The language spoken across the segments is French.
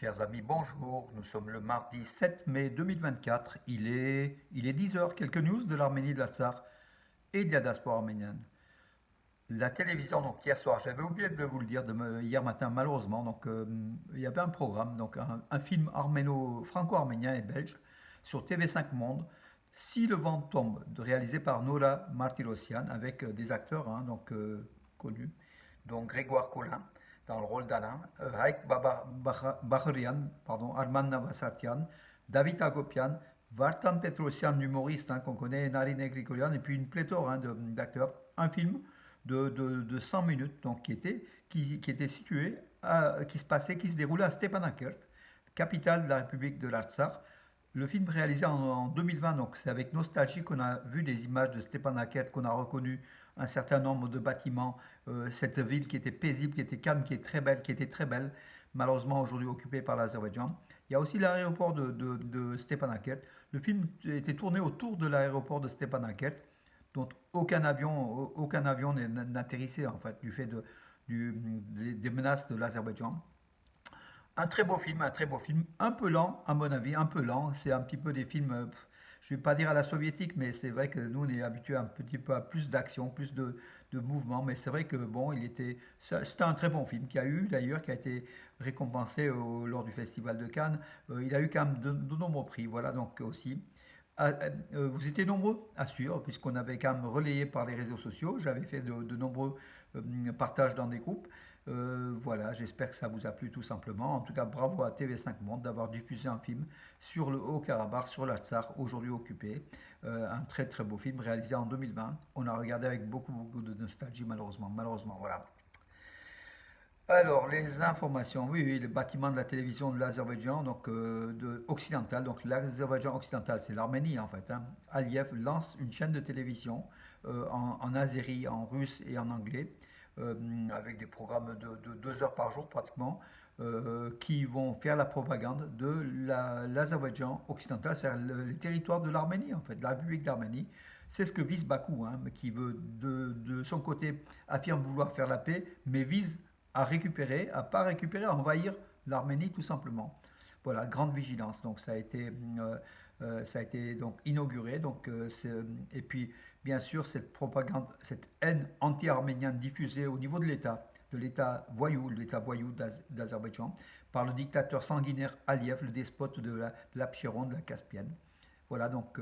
Chers amis, bonjour. Nous sommes le mardi 7 mai 2024. Il est 10 heures. Quelques news de l'Arménie, de l'Artsakh et de la diaspora arménienne. La télévision, donc hier soir, j'avais oublié de vous le dire hier matin, malheureusement. Donc, il y avait un programme, donc un film franco-arménien et belge sur TV5 Monde. Si le vent tombe, réalisé par Nora Martirosyan avec des acteurs connus, donc Grégoire Collin dans le rôle d'Alain, Haïk Baharian, pardon, Arman Navasartian, David Agopian, Vartan Petrosyan, l'humoriste qu'on connaît, Narine Grigorian, et puis une pléthore d'acteurs. Un film de 100 minutes donc, qui était situé, qui se déroulait à Stepanakert, capitale de la République de l'Artsakh. Le film réalisé en 2020, donc c'est avec nostalgie qu'on a vu des images de Stepanakert, qu'on a reconnu un certain nombre de bâtiments, cette ville qui était paisible, qui était calme, qui était très belle, malheureusement aujourd'hui occupée par l'Azerbaïdjan. Il y a aussi l'aéroport de Stepanakert. Le film était tourné autour de l'aéroport de Stepanakert, dont aucun avion n'atterrissait en fait du fait des menaces de l'Azerbaïdjan. Un très beau film, un peu lent à mon avis, un peu lent. C'est un petit peu des films, je ne vais pas dire à la soviétique, mais c'est vrai que nous on est habitués un petit peu à plus d'action, plus de mouvement. Mais c'est vrai que bon, c'était un très bon film qui a eu d'ailleurs, qui a été récompensé lors du Festival de Cannes. Il a eu quand même de nombreux prix, voilà donc aussi. Vous étiez nombreux à suivre, puisqu'on avait quand même relayé par les réseaux sociaux. J'avais fait de nombreux partages dans des groupes. Voilà, j'espère que ça vous a plu tout simplement. En tout cas, bravo à TV5 Monde d'avoir diffusé un film sur le Haut-Karabakh, sur l'Artsakh, aujourd'hui occupé. Un très très beau film réalisé en 2020. On a regardé avec beaucoup de nostalgie, malheureusement. Malheureusement, voilà. Alors, les informations, oui, oui, le bâtiment de la télévision de l'Azerbaïdjan, donc occidental, donc l'Azerbaïdjan occidental, c'est l'Arménie en fait. Aliyev lance une chaîne de télévision en azéri, en russe et en anglais, avec des programmes de 2 heures par jour pratiquement, qui vont faire la propagande de l'Azerbaïdjan occidental, c'est-à-dire les territoires de l'Arménie en fait, de la République d'Arménie. C'est ce que vise Bakou, qui veut de son côté affirme vouloir faire la paix, mais vise pas récupérer, à envahir l'Arménie tout simplement. Voilà, grande vigilance. Donc ça a été donc inauguré. Et puis bien sûr cette propagande, cette haine anti-arménienne diffusée au niveau de l'État voyou d'Azerbaïdjan, par le dictateur sanguinaire Aliyev, le despote de l'Abshéron, de la Caspienne. Voilà, donc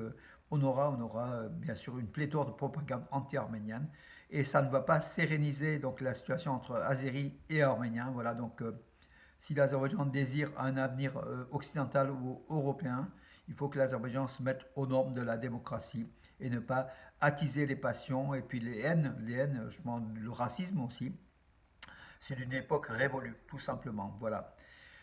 on aura bien sûr une pléthore de propagande anti-arménienne et ça ne va pas séréniser donc la situation entre Azéris et Arméniens. Voilà, donc si l'Azerbaïdjan désire un avenir occidental ou européen, il faut que l'Azerbaïdjan se mette aux normes de la démocratie et ne pas attiser les passions et puis les haines, le racisme aussi. C'est d'une époque révolue, tout simplement. Voilà.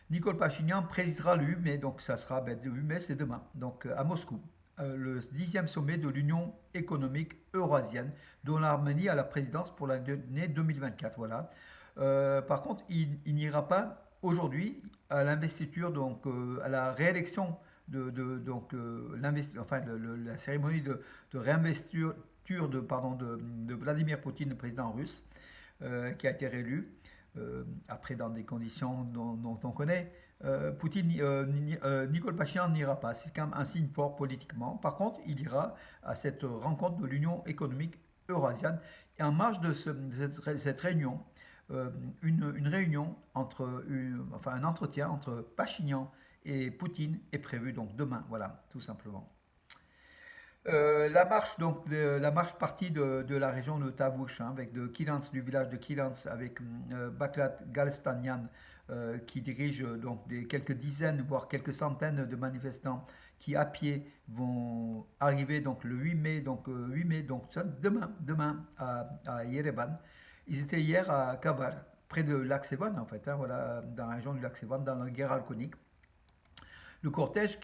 Nicole Pachinian présidera le 8 mai, donc ça sera, le 8 mai c'est demain, donc à Moscou, le 10e sommet de l'Union économique eurasienne, dont l'Arménie a la présidence pour l'année 2024. Voilà. Par contre, il n'ira pas aujourd'hui à l'investiture, donc à la réélection donc la cérémonie de réinvestiture de Vladimir Poutine, le président russe, qui a été réélu. Après, dans des conditions dont on connaît, Nicole Pachinian n'ira pas. C'est quand même un signe fort politiquement. Par contre, il ira à cette rencontre de l'Union économique eurasienne. Et en marge de cette réunion, une réunion un entretien entre Pachinian et Poutine est prévu donc demain. Voilà, tout simplement. La marche partie de la région de Tavouch, avec du village de Kilans, avec Baklat Galstanian qui dirige donc quelques dizaines, voire quelques centaines de manifestants qui à pied vont arriver donc le 8 mai, donc ça, demain à Yerevan. Ils étaient hier à Kabar, près de lac Sevan en fait, voilà, dans la région du lac Sevan, dans la guerre alcoolique. Le cortège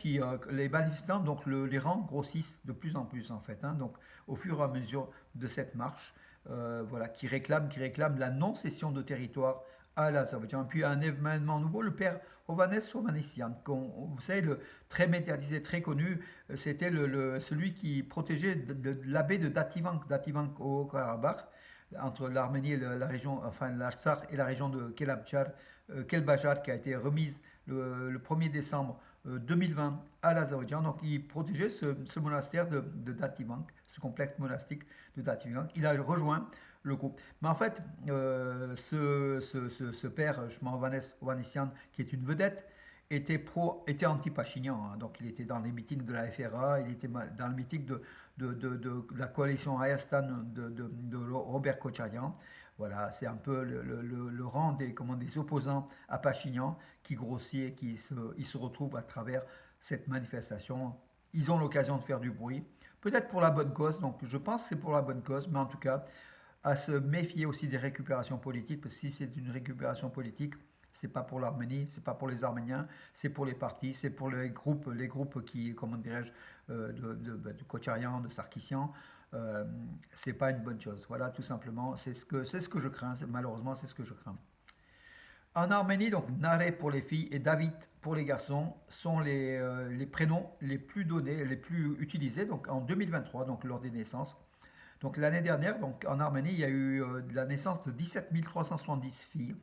les manifestants, donc les rangs grossissent de plus en plus en fait, donc au fur et à mesure de cette marche, voilà, qui réclame la non-cession de territoire à l'Azerbaïdjan. Puis un événement nouveau, le père Ovanes Ovanessian, vous savez, le très médiatisé, très connu, c'était celui qui protégeait l'abbé de Dativank au Karabakh, entre l'Arménie et la région, enfin l'Artsakh et la région de Kelbajar, qui a été remise le 1er décembre 2020 à l'Azerbaïdjan. Donc il protégeait ce monastère de Dativank, ce complexe monastique de Dativank. Il a rejoint le groupe. Mais en fait, ce père, Shmuel Ovanessian, qui est une vedette, était anti-Pachinian, hein. Donc il était dans les meetings de la FRA, il était dans le meeting de la coalition Ayastan de Robert Kocharian. Voilà, c'est un peu le rang des opposants à Pachinian qui grossit et ils se retrouvent à travers cette manifestation. Ils ont l'occasion de faire du bruit, peut-être pour la bonne cause, donc je pense que c'est pour la bonne cause, mais en tout cas, à se méfier aussi des récupérations politiques, parce que si c'est une récupération politique, c'est pas pour l'Arménie, c'est pas pour les Arméniens, c'est pour les partis, c'est pour les groupes qui, comment dirais-je, de Kocharian, de Sarkissian. Euh, c'est pas une bonne chose. Voilà, tout simplement, c'est ce que je crains. Malheureusement, c'est ce que je crains. En Arménie, donc Nare pour les filles et David pour les garçons sont les prénoms les plus donnés, les plus utilisés. Donc en 2023, donc lors des naissances. Donc l'année dernière, donc en Arménie, il y a eu la naissance de 17 370 filles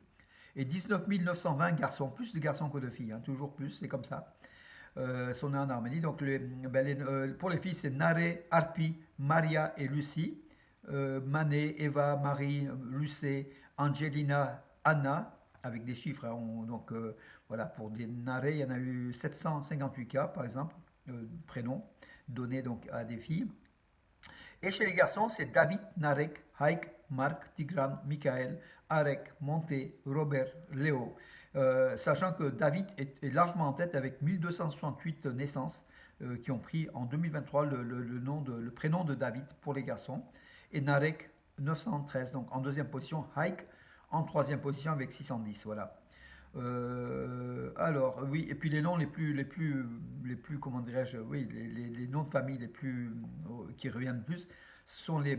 et 19 920 garçons, plus de garçons que de filles, hein, toujours plus, c'est comme ça. Sont nés en Arménie. Donc pour les filles, c'est Nare, Arpi, Maria et Lucie. Mané, Eva, Marie, Lucée, Angelina, Anna, avec des chiffres, hein, donc voilà, pour des Nare, il y en a eu 758 cas, par exemple, prénoms donnés donc à des filles. Et chez les garçons, c'est David, Narek, Haik, Marc, Tigran, Michael, Arek, Monté, Robert, Léo. Sachant que David est largement en tête avec 1268 naissances qui ont pris en 2023 le prénom de David pour les garçons. Et Narek, 913, donc en deuxième position. Haik, en troisième position avec 610. Voilà. Alors, oui, et puis les noms comment dirais-je, oui, les noms de famille qui reviennent le plus, ce sont les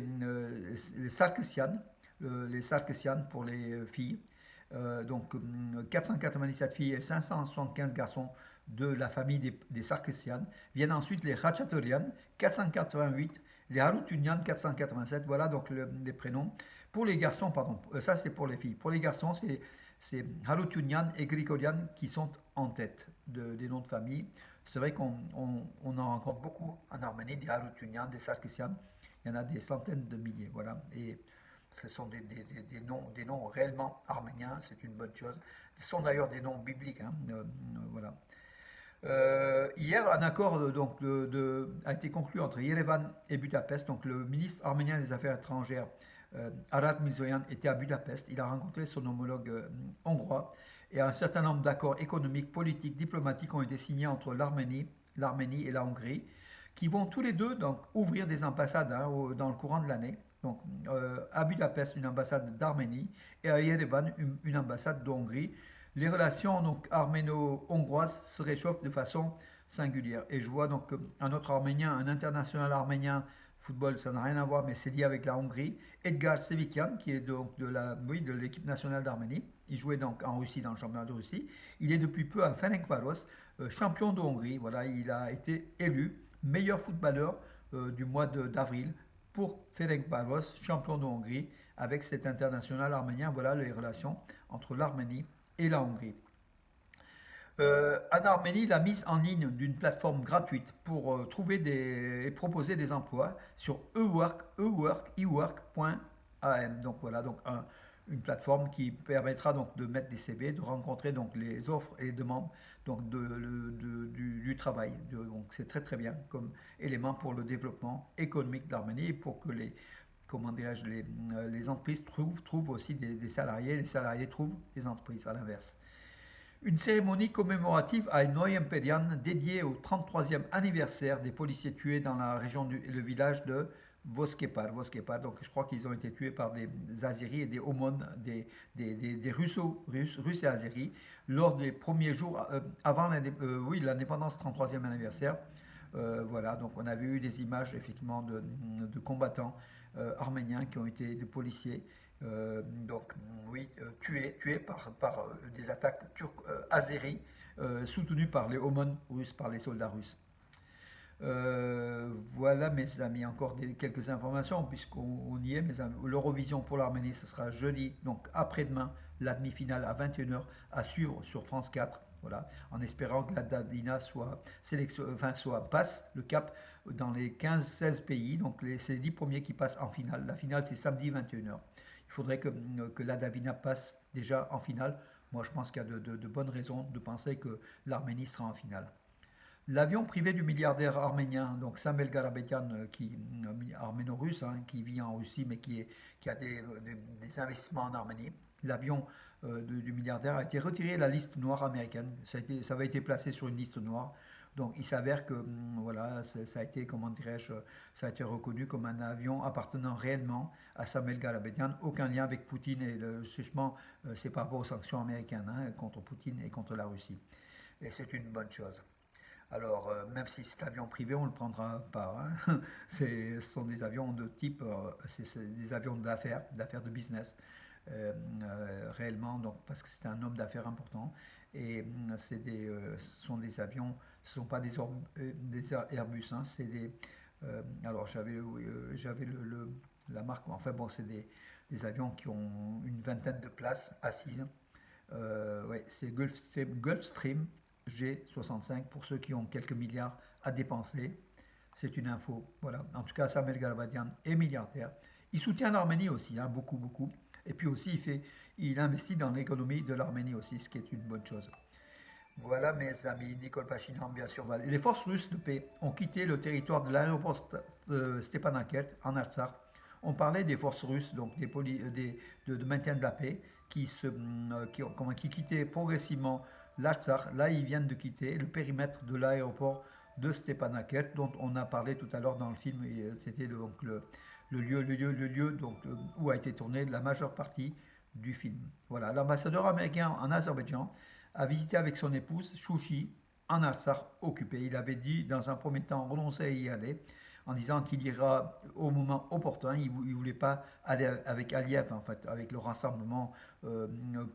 Sarkissian, les Sarkissian pour les filles. Donc 497 filles et 575 garçons de la famille des Sarkissian. Viennent ensuite les Ratchatorian, 488, les Harutunian, 487. Voilà donc les prénoms. Pour les garçons, pardon, ça c'est pour les filles. Pour les garçons, c'est Harutunian et Grigorian qui sont en tête des noms de famille. C'est vrai qu'on en rencontre beaucoup en Arménie, des Harutunian, des Sarkissian. Il y en a des centaines de milliers. Voilà. Et ce sont des noms réellement arméniens, c'est une bonne chose. Ce sont d'ailleurs des noms bibliques. Hein, voilà. Hier, un accord a été conclu entre Yerevan et Budapest. Donc, le ministre arménien des Affaires étrangères, Arad Mirzoyan, était à Budapest. Il a rencontré son homologue hongrois et un certain nombre d'accords économiques, politiques, diplomatiques ont été signés entre l'Arménie et la Hongrie, qui vont tous les deux donc ouvrir des ambassades, hein, dans le courant de l'année. Donc, à Budapest, une ambassade d'Arménie et à Yerevan, une ambassade de Hongrie. Les relations donc arméno-hongroises se réchauffent de façon singulière. Et je vois donc un autre Arménien, un international arménien, football, ça n'a rien à voir, mais c'est lié avec la Hongrie, Edgar Sevikian, qui est donc de l'équipe nationale d'Arménie. Il jouait donc en Russie, dans le championnat de Russie. Il est depuis peu à Ferencváros, champion de Hongrie. Voilà, il a été élu meilleur footballeur du mois d'avril pour Ferencváros, champion de Hongrie, avec cet international arménien. Voilà les relations entre l'Arménie et la Hongrie. En Arménie, la mise en ligne d'une plateforme gratuite pour trouver et proposer des emplois sur ework.am. Donc voilà, donc une plateforme qui permettra donc de mettre des CV, de rencontrer donc les offres et les demandes donc du travail. Donc c'est très très bien comme élément pour le développement économique de l'Arménie et pour que les entreprises trouvent aussi des salariés, les salariés trouvent des entreprises à l'inverse. Une cérémonie commémorative à Noyemperian dédiée au 33e anniversaire des policiers tués dans la région le village de Voskepar. Donc je crois qu'ils ont été tués par des Azeris et des Omon, des Russes et Azeris, lors des premiers jours avant l'indépendance 33e anniversaire. Voilà, donc on avait eu des images effectivement de combattants arméniens qui ont été des policiers. Donc oui, tués par des attaques turques azéries, soutenues par les Omon russes, par les soldats russes. Voilà mes amis, encore quelques informations puisqu'on y est mes amis. L'Eurovision pour l'Arménie, ce sera jeudi, donc après-demain, la demi-finale à 21h à suivre sur France 4. Voilà, en espérant que la Davina passe le cap dans les 15-16 pays. Donc c'est les 10 premiers qui passent en finale. La finale c'est samedi 21h. Il faudrait que la Davina passe déjà en finale. Moi je pense qu'il y a de bonnes raisons de penser que l'Arménie sera en finale. L'avion privé du milliardaire arménien, donc Samvel Garabedian, arméno-russe, hein, qui vit en Russie mais qui a des investissements en Arménie, l'avion du milliardaire a été retiré de la liste noire américaine. Ça avait été placé sur une liste noire. Donc il s'avère que voilà, ça a été, comment dirais-je, ça a été reconnu comme un avion appartenant réellement à Samuel Garabedian, aucun lien avec Poutine et le suspens, c'est par rapport aux sanctions américaines, hein, contre Poutine et contre la Russie. Et c'est une bonne chose. Alors, même si c'est avion privé, on ne le prendra pas, hein. Ce sont des avions de type, c'est des avions d'affaires de business, réellement, donc, parce que c'est un homme d'affaires important. Et ce sont des avions, ce ne sont pas des Airbus, hein, c'est alors j'avais la marque, enfin bon, c'est des avions qui ont une vingtaine de places assises. Ouais, c'est Gulfstream G65 pour ceux qui ont quelques milliards à dépenser. C'est une info. Voilà. En tout cas, Samuel Galbadian est milliardaire. Il soutient l'Arménie aussi, hein, beaucoup, beaucoup. Et puis aussi, il investit dans l'économie de l'Arménie aussi, ce qui est une bonne chose. Voilà, mes amis, Nicole Pachinian, bien sûr. Les forces russes de paix ont quitté le territoire de l'aéroport Stepanakert en Artsakh. On parlait des forces russes, donc de maintien de la paix, qui quittaient progressivement l'Artsakh. Là, ils viennent de quitter le périmètre de l'aéroport de Stepanakert, dont on a parlé tout à l'heure dans le film. C'était donc le lieu donc, où a été tournée la majeure partie du film. Voilà, l'ambassadeur américain en Azerbaïdjan a visité avec son épouse Chouchi en Artsakh occupé. Il avait dit dans un premier temps renoncer à y aller en disant qu'il ira au moment opportun. Il ne voulait pas aller avec Aliyev, en fait, avec le rassemblement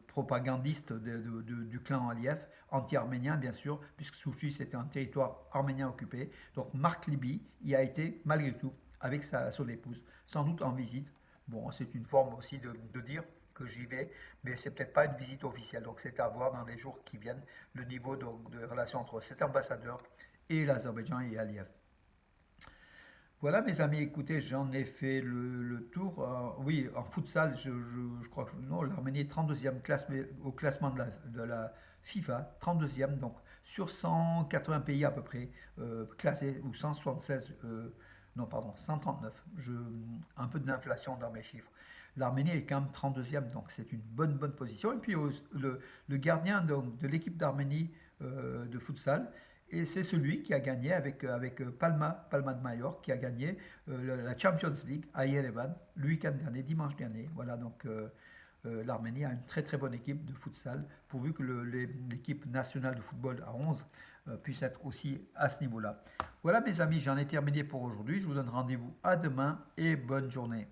propagandiste du clan Aliyev, anti-arménien bien sûr, puisque Chouchi c'était un territoire arménien occupé. Donc Marc Libby y a été malgré tout avec son épouse, sans doute en visite. Bon, c'est une forme aussi de dire que j'y vais, mais c'est peut-être pas une visite officielle. Donc c'est à voir dans les jours qui viennent le niveau de relation entre cet ambassadeur et l'Azerbaïdjan et Aliyev. Voilà mes amis, écoutez, j'en ai fait le tour. Oui, en futsal, je crois que non, l'Arménie est 32e au classement de la FIFA, 32e, donc sur 180 pays à peu près classés, ou 176, non pardon, 139. Un peu d'inflation dans mes chiffres. L'Arménie est quand même 32e, donc c'est une bonne position. Et puis le gardien de l'équipe d'Arménie de futsal, et c'est celui qui a gagné avec Palma de Majorque, qui a gagné la Champions League à Yerevan le week-end dernier, dimanche dernier. Voilà, donc l'Arménie a une très bonne équipe de futsal, pourvu que l'équipe nationale de football à 11 puisse être aussi à ce niveau-là. Voilà mes amis, j'en ai terminé pour aujourd'hui. Je vous donne rendez-vous à demain et bonne journée.